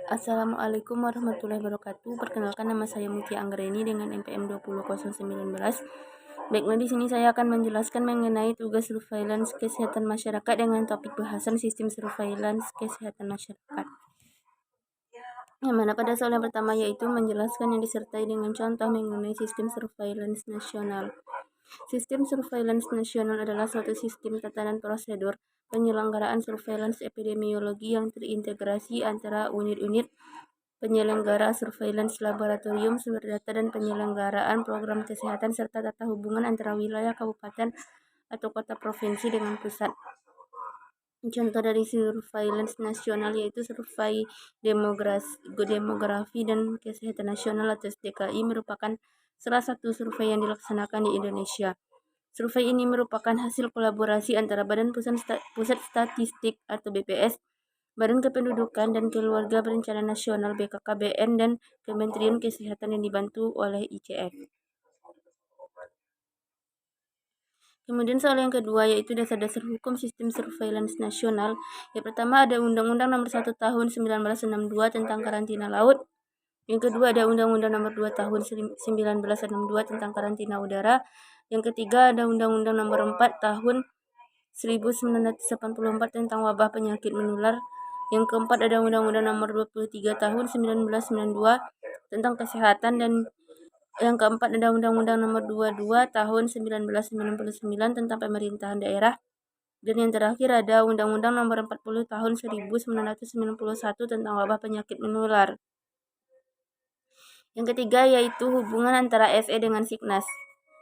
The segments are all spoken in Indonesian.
Assalamualaikum warahmatullahi wabarakatuh. Perkenalkan, nama saya Mutia Anggreni dengan NPM 20019. Baiklah, di sini saya akan menjelaskan mengenai tugas surveillance kesehatan masyarakat dengan topik bahasan sistem surveillance kesehatan masyarakat. Yang mana pada soal yang pertama yaitu menjelaskan yang disertai dengan contoh mengenai sistem surveillance nasional. Sistem surveillance nasional adalah suatu sistem tatanan prosedur penyelenggaraan surveillance epidemiologi yang terintegrasi antara unit-unit penyelenggara surveillance laboratorium, sumber data, dan penyelenggaraan program kesehatan serta tata hubungan antara wilayah, kabupaten, atau kota provinsi dengan pusat. Contoh dari surveillance nasional yaitu survei demografi dan kesehatan nasional atau SDKI merupakan salah satu survei yang dilaksanakan di Indonesia. Survei ini merupakan hasil kolaborasi antara Badan Pusat Statistik atau BPS, Badan Kependudukan dan Keluarga Berencana Nasional BKKBN, dan Kementerian Kesehatan yang dibantu oleh ICF. Kemudian soal yang kedua yaitu dasar-dasar hukum sistem surveillance nasional. Yang pertama ada Undang-Undang Nomor 1 Tahun 1962 tentang karantina laut. Yang kedua ada Undang-Undang Nomor 2 Tahun 1962 tentang karantina udara. Yang ketiga ada Undang-Undang Nomor 4 Tahun 1984 tentang wabah penyakit menular. Yang keempat ada Undang-Undang Nomor 23 Tahun 1992 tentang kesehatan, dan yang keempat ada Undang-Undang Nomor 22 Tahun 1999 tentang pemerintahan daerah. Dan yang terakhir ada Undang-Undang Nomor 40 Tahun 1991 tentang wabah penyakit menular. Yang ketiga yaitu hubungan antara FE dengan Signas.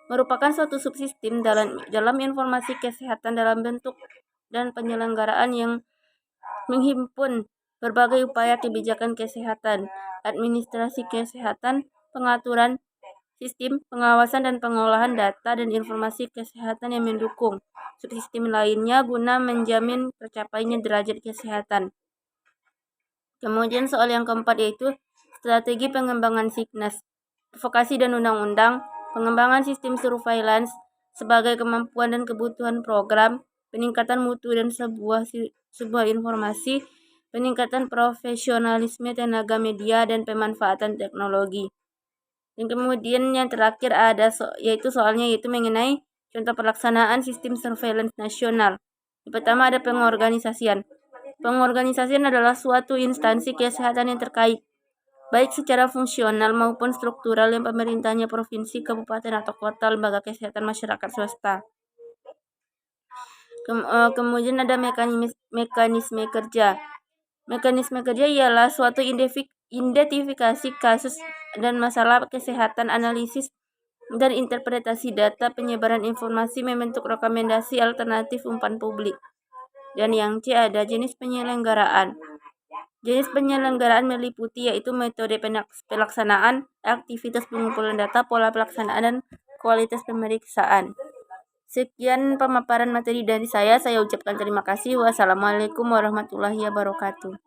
Merupakan suatu subsistem dalam informasi kesehatan dalam bentuk dan penyelenggaraan yang menghimpun berbagai upaya kebijakan kesehatan, administrasi kesehatan, pengaturan sistem, pengawasan dan pengolahan data dan informasi kesehatan yang mendukung subsistem lainnya guna menjamin tercapainya derajat kesehatan. Kemudian soal yang keempat yaitu strategi pengembangan Signas, advokasi dan undang-undang, pengembangan sistem surveillance sebagai kemampuan dan kebutuhan program, peningkatan mutu dan sebuah informasi, peningkatan profesionalisme tenaga media, dan pemanfaatan teknologi. Dan kemudian yang terakhir ada soalnya yaitu mengenai contoh pelaksanaan sistem surveillance nasional. Yang pertama ada pengorganisasian. Pengorganisasian adalah suatu instansi kesehatan yang terkait, baik secara fungsional maupun struktural, yang pemerintahnya provinsi, kabupaten, atau kota, lembaga kesehatan masyarakat swasta. Kemudian ada mekanisme kerja. Mekanisme kerja ialah suatu identifikasi kasus dan masalah kesehatan, analisis dan interpretasi data, penyebaran informasi, membentuk rekomendasi alternatif umpan publik. Dan yang C ada jenis penyelenggaraan. Jenis penyelenggaraan meliputi yaitu metode pelaksanaan, aktivitas pengumpulan data, pola pelaksanaan, dan kualitas pemeriksaan. Sekian pemaparan materi dari saya ucapkan terima kasih. Wassalamualaikum warahmatullahi wabarakatuh.